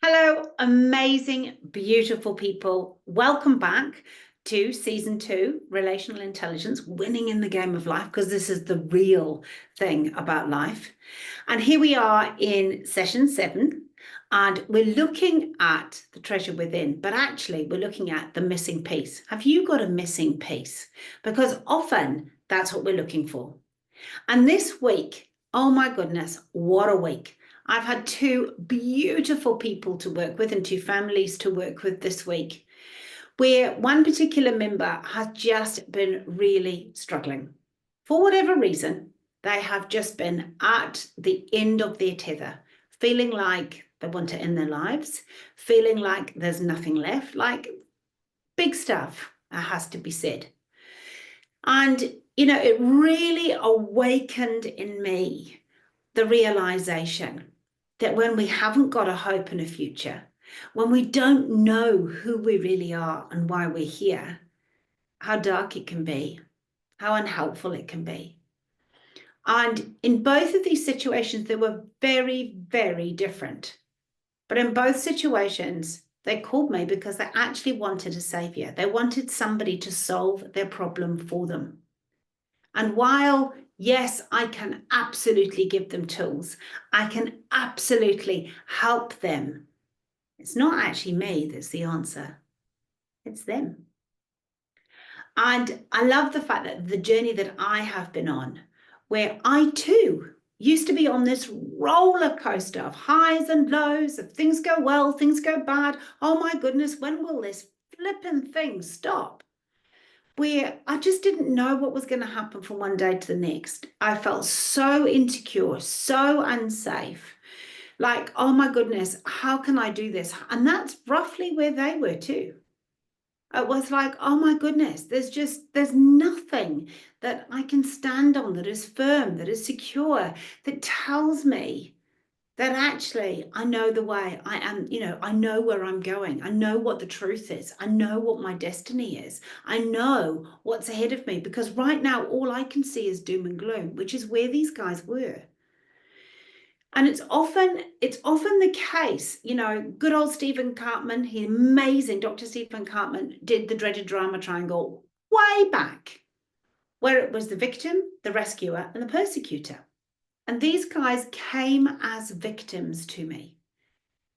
Hello, amazing, beautiful people. Welcome back to season 2, Relational Intelligence, winning in the game of life, because this is the real thing about life. And here we are in session 7, and we're looking at the treasure within, but actually we're looking at the missing piece. Have you got a missing piece? Because often that's what we're looking for. And this week, oh my goodness, what a week. I've had 2 beautiful people to work with and 2 families to work with this week, where one particular member has just been really struggling. For whatever reason, they have just been at the end of their tether, feeling like they want to end their lives, feeling like there's nothing left, like big stuff has to be said. And, it really awakened in me the realization that when we haven't got a hope and a future, when we don't know who we really are and why we're here, how dark it can be, how unhelpful it can be. And in both of these situations, they were very, very different. But in both situations, they called me because they actually wanted a savior. They wanted somebody to solve their problem for them. And while, yes, I can absolutely give them tools, I can absolutely help them, it's not actually me that's the answer, it's them. And I love the fact that the journey that I have been on, where I too used to be on this roller coaster of highs and lows, of things go well, things go bad. Oh my goodness, when will this flipping thing stop? Where I just didn't know what was going to happen from one day to the next. I felt so insecure, so unsafe. Like, oh my goodness, how can I do this? And that's roughly where they were too. It was like, oh my goodness, there's nothing that I can stand on that is firm, that is secure, that tells me that actually I know the way I am, I know where I'm going. I know what the truth is. I know what my destiny is. I know what's ahead of me, because right now all I can see is doom and gloom, which is where these guys were. And it's often the case, good old Stephen Cartman, he amazing Dr. Stephen Cartman did the dreaded drama triangle way back, where it was the victim, the rescuer, and the persecutor. And these guys came as victims to me.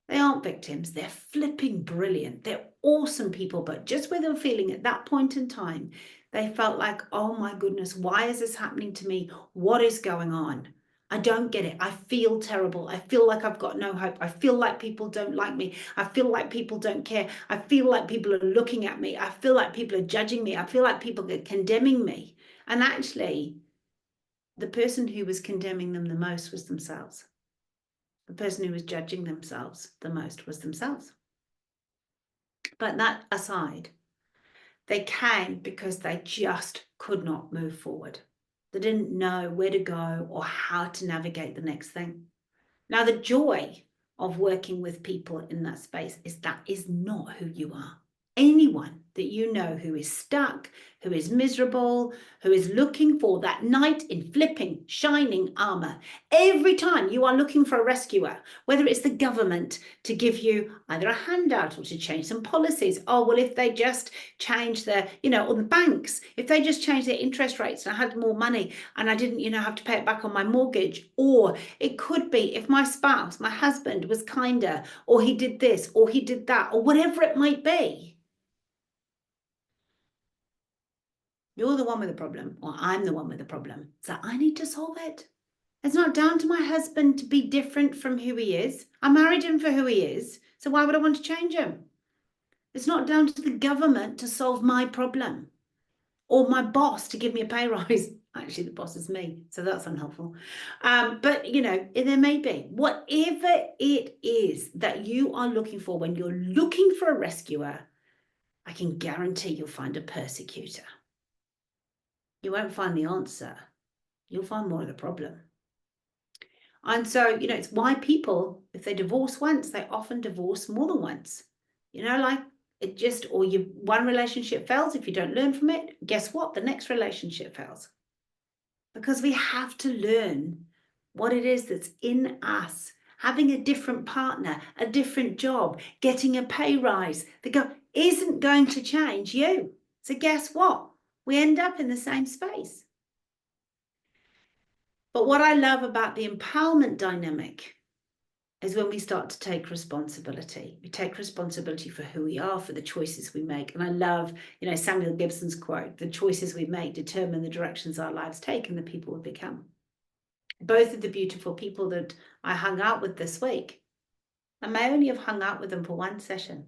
They aren't victims. They're flipping brilliant. They're awesome people. But just where they were feeling at that point in time, they felt like, oh my goodness, why is this happening to me? What is going on? I don't get it. I feel terrible. I feel like I've got no hope. I feel like people don't like me. I feel like people don't care. I feel like people are looking at me. I feel like people are judging me. I feel like people are condemning me. And actually, the person who was condemning them the most was themselves. The person who was judging themselves the most was themselves. But that aside, they came because they just could not move forward. They didn't know where to go or how to navigate the next thing. Now, the joy of working with people in that space is that is not who you are. Anyone that you know who is stuck, who is miserable, who is looking for that knight in flipping, shining armor. Every time you are looking for a rescuer, whether it's the government to give you either a handout or to change some policies. Oh, well, if they just change the, or the banks, if they just change their interest rates and I had more money and I didn't, have to pay it back on my mortgage. Or it could be if my spouse, my husband was kinder, or he did this, or he did that, or whatever it might be. You're the one with the problem, or I'm the one with the problem. So I need to solve it. It's not down to my husband to be different from who he is. I married him for who he is. So why would I want to change him? It's not down to the government to solve my problem or my boss to give me a pay rise. Actually, the boss is me, so that's unhelpful. But, there may be. Whatever it is that you are looking for when you're looking for a rescuer, I can guarantee you'll find a persecutor. You won't find the answer. You'll find more of the problem. And so, it's why people, if they divorce once, they often divorce more than once. Like it just, or one relationship fails. If you don't learn from it, guess what? The next relationship fails. Because we have to learn what it is that's in us having a different partner, a different job, getting a pay rise, isn't going to change you. So guess what? We end up in the same space. But what I love about the empowerment dynamic is when we start to take responsibility. We take responsibility for who we are, for the choices we make. And I love, Samuel Gibson's quote, the choices we make determine the directions our lives take and the people we become. Both of the beautiful people that I hung out with this week, I may only have hung out with them for one session,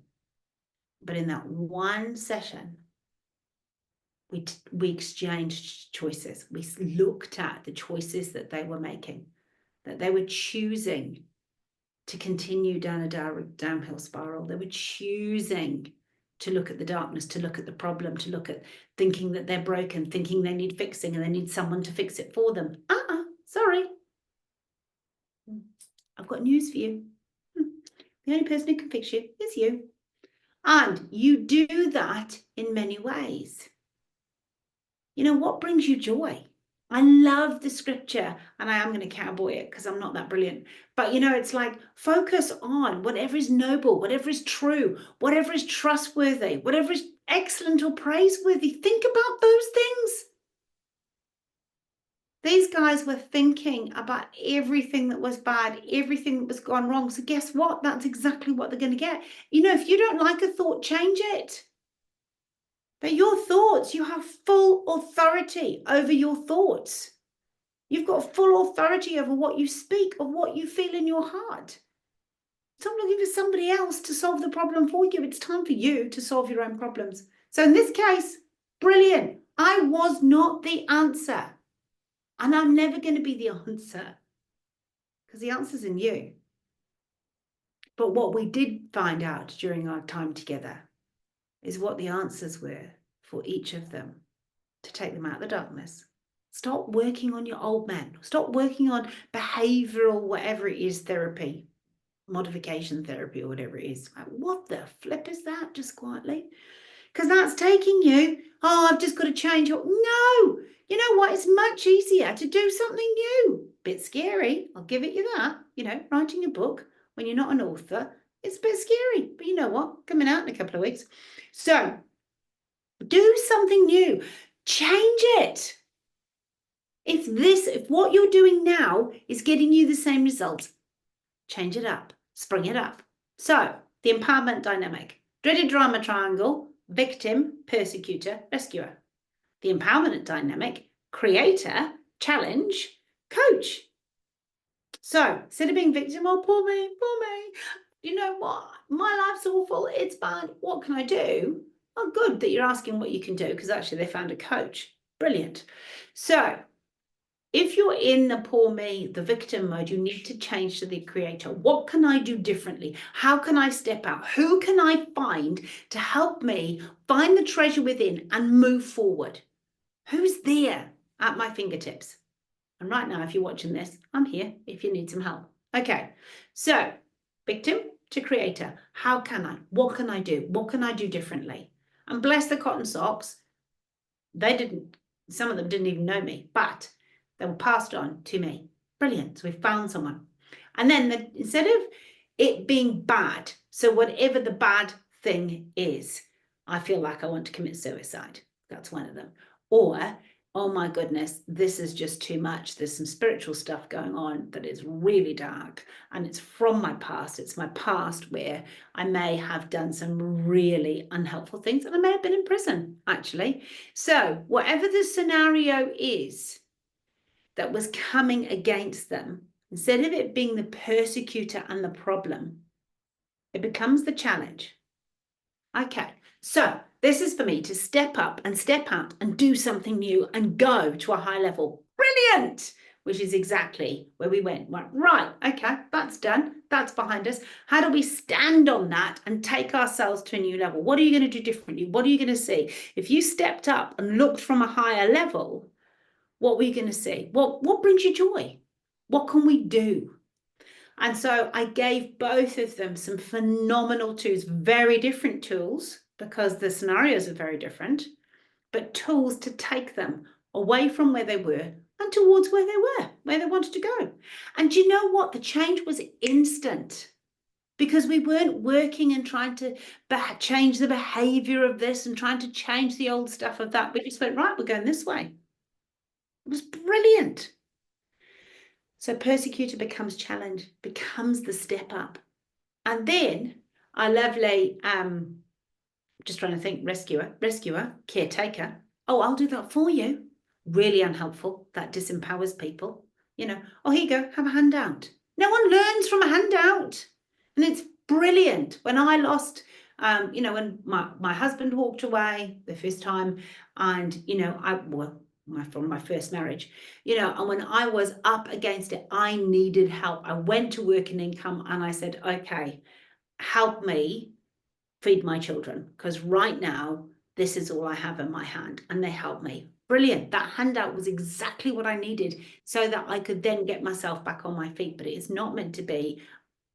but in that one session, we exchanged choices. We looked at the choices that they were making, that they were choosing to continue down a downhill spiral. They were choosing to look at the darkness, to look at the problem, to look at thinking that they're broken, thinking they need fixing and they need someone to fix it for them. Sorry. I've got news for you. The only person who can fix you is you. And you do that in many ways. What brings you joy? I love the scripture, and I am going to cowboy it because I'm not that brilliant. But, it's like focus on whatever is noble, whatever is true, whatever is trustworthy, whatever is excellent or praiseworthy. Think about those things. These guys were thinking about everything that was bad, everything that was gone wrong. So guess what? That's exactly what they're going to get. If you don't like a thought, change it. But your thoughts, you have full authority over your thoughts. You've got full authority over what you speak, of what you feel in your heart. Stop looking for somebody else to solve the problem for you. It's time for you to solve your own problems. So in this case, brilliant. I was not the answer. And I'm never going to be the answer. Because the answer's in you. But what we did find out during our time together is what the answers were for each of them to take them out of the darkness. Stop working on your old man. Stop working on behavioral, whatever it is, therapy, modification therapy, or whatever it is. Like, what the flip is that? Just quietly. Because that's taking you, I've just got to change. No, you know what? It's much easier to do something new. Bit scary. I'll give it you that. Writing a book when you're not an author, it's a bit scary. But you know what? Coming out in a couple of weeks. So do something new. Change it. If what you're doing now is getting you the same results, change it up, spring it up. So the empowerment dynamic, dreaded drama triangle, victim, persecutor, rescuer. The empowerment dynamic, creator, challenge, coach. So instead of being victim, oh, poor me, you know what? My life's awful, it's bad. What can I do? Oh, good that you're asking what you can do, because actually they found a coach. Brilliant. So if you're in the poor me, the victim mode, you need to change to the creator. What can I do differently? How can I step out? Who can I find to help me find the treasure within and move forward? Who's there at my fingertips? And right now, if you're watching this, I'm here if you need some help. Okay, so victim to creator. How can I? What can I do? What can I do differently? And bless the cotton socks. Some of them didn't even know me, but they were passed on to me. Brilliant. So we found someone. And then instead of it being bad, so whatever the bad thing is, I feel like I want to commit suicide. That's one of them. Or, oh my goodness, this is just too much. There's some spiritual stuff going on that is really dark. And it's from my past. It's my past where I may have done some really unhelpful things. And I may have been in prison, actually. So whatever the scenario is that was coming against them, instead of it being the persecutor and the problem, it becomes the challenge. Okay, so this is for me to step up and step out and do something new and go to a high level. Brilliant! Which is exactly where we went. Right, okay, that's done. That's behind us. How do we stand on that and take ourselves to a new level? What are you going to do differently? What are you going to see? If you stepped up and looked from a higher level, what were you going to see? What brings you joy? What can we do? And so I gave both of them some phenomenal tools, very different tools, because the scenarios are very different, but tools to take them away from where they were and towards where they were, where they wanted to go. And you know what? The change was instant, because we weren't working and trying to change the behavior of this and trying to change the old stuff of that. We just went, right, we're going this way. It was brilliant. So persecutor becomes challenge, becomes the step up. And then our lovely, just trying to think, rescuer, caretaker. Oh, I'll do that for you. Really unhelpful. That disempowers people. You know, oh, here you go, have a handout. No one learns from a handout. And it's brilliant. When I lost, you know, when my husband walked away the first time, and, you know, from my first marriage, you know, and when I was up against it, I needed help. I went to work and income, and I said, okay, help me feed my children, because right now this is all I have in my hand. And they helped me. Brilliant. That handout was exactly what I needed so that I could then get myself back on my feet. But it is not meant to be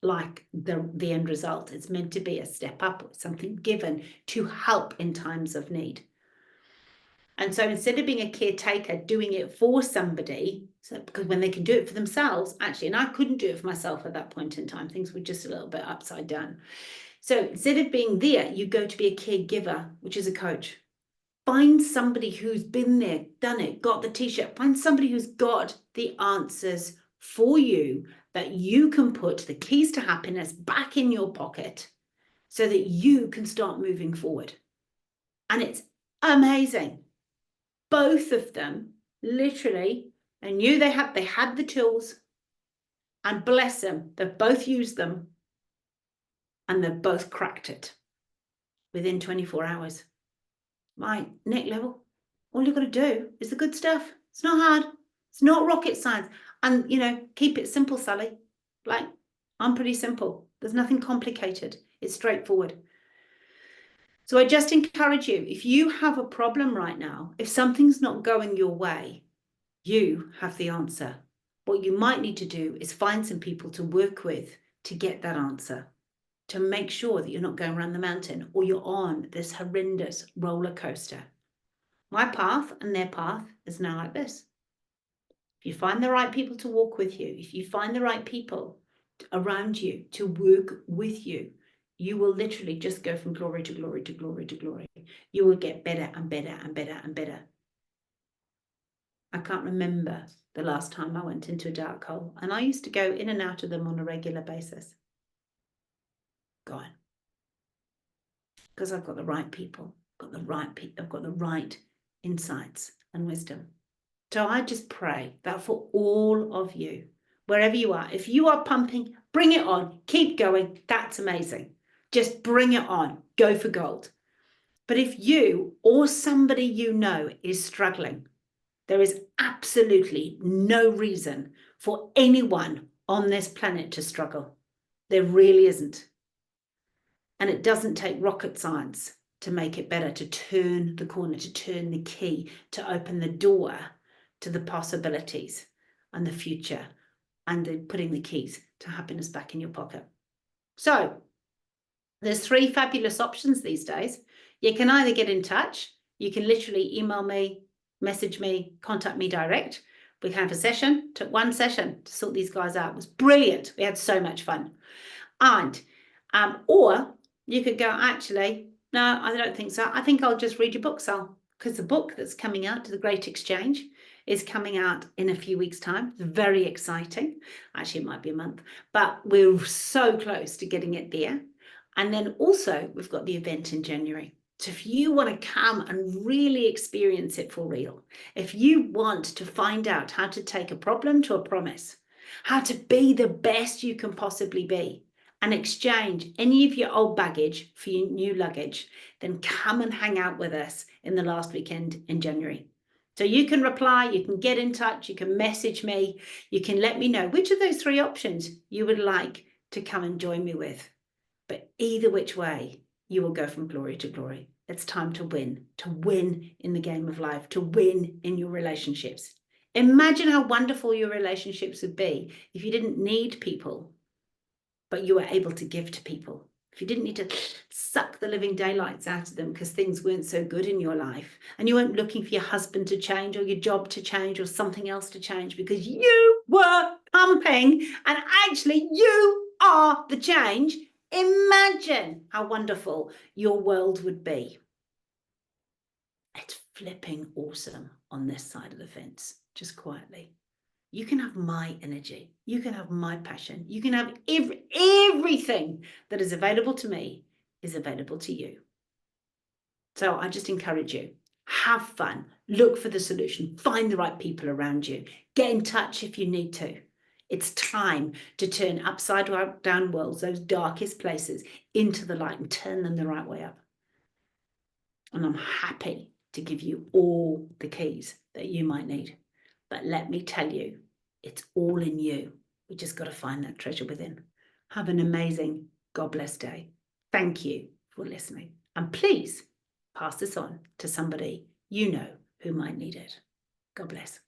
like the end result. It's meant to be a step up, something given to help in times of need. And so instead of being a caretaker, doing it for somebody, so because when they can do it for themselves, actually, and I couldn't do it for myself at that point in time, things were just a little bit upside down. So instead of being there, you go to be a caregiver, which is a coach. Find somebody who's been there, done it, got the t-shirt. Find somebody who's got the answers for you, that you can put the keys to happiness back in your pocket so that you can start moving forward. And it's amazing. Both of them, literally, I knew they had the tools, and bless them, they've both used them, and they've both cracked it within 24 hours. Right, next level. All you've got to do is the good stuff. It's not hard. It's not rocket science. And, you know, keep it simple, Sally. Like, I'm pretty simple. There's nothing complicated. It's straightforward. So I just encourage you, if you have a problem right now, if something's not going your way, you have the answer. What you might need to do is find some people to work with to get that answer, to make sure that you're not going around the mountain or you're on this horrendous roller coaster. My path and their path is now like this. If you find the right people to walk with you, if you find the right people around you to work with you, you will literally just go from glory to glory to glory to glory. You will get better and better and better and better. I can't remember the last time I went into a dark hole, and I used to go in and out of them on a regular basis. Gone. Because I've got the right people, I've got the right insights and wisdom. So I just pray that for all of you, wherever you are, if you are pumping, bring it on, keep going. That's amazing. Just bring it on, go for gold. But if you or somebody you know is struggling, there is absolutely no reason for anyone on this planet to struggle. There really isn't. And it doesn't take rocket science to make it better, to turn the corner, to turn the key, to open the door to the possibilities and the future, and putting the keys to happiness back in your pocket. So there's 3 fabulous options these days. You can either get in touch, you can literally email me, message me, contact me direct. We can have a session, took 1 session to sort these guys out. It was brilliant. We had so much fun. And, or you could go, actually, no, I don't think so. I think I'll just read your book, Sal, because the book that's coming out, The Great Exchange, is coming out in a few weeks' time. It's very exciting. Actually, it might be a month, but we're so close to getting it there. And then also, we've got the event in January. So if you want to come and really experience it for real, if you want to find out how to take a problem to a promise, how to be the best you can possibly be, and exchange any of your old baggage for your new luggage, then come and hang out with us in the last weekend in January. So you can reply, you can get in touch, you can message me, you can let me know which of those 3 options you would like to come and join me with. But either which way, you will go from glory to glory. It's time to win in the game of life, to win in your relationships. Imagine how wonderful your relationships would be if you didn't need people, but you were able to give to people. if you didn't need to suck the living daylights out of them because things weren't so good in your life, and you weren't looking for your husband to change or your job to change or something else to change because you were pumping and actually you are the change, imagine how wonderful your world would be. It's flipping awesome on this side of the fence, just quietly. You can have my energy. You can have my passion. You can have everything that is available to me is available to you. So I just encourage you, have fun, look for the solution, find the right people around you, get in touch if you need to. It's time to turn upside down worlds, those darkest places, into the light and turn them the right way up. And I'm happy to give you all the keys that you might need. But let me tell you, it's all in you. We just got to find that treasure within. Have an amazing, God bless day. Thank you for listening. And please pass this on to somebody you know who might need it. God bless.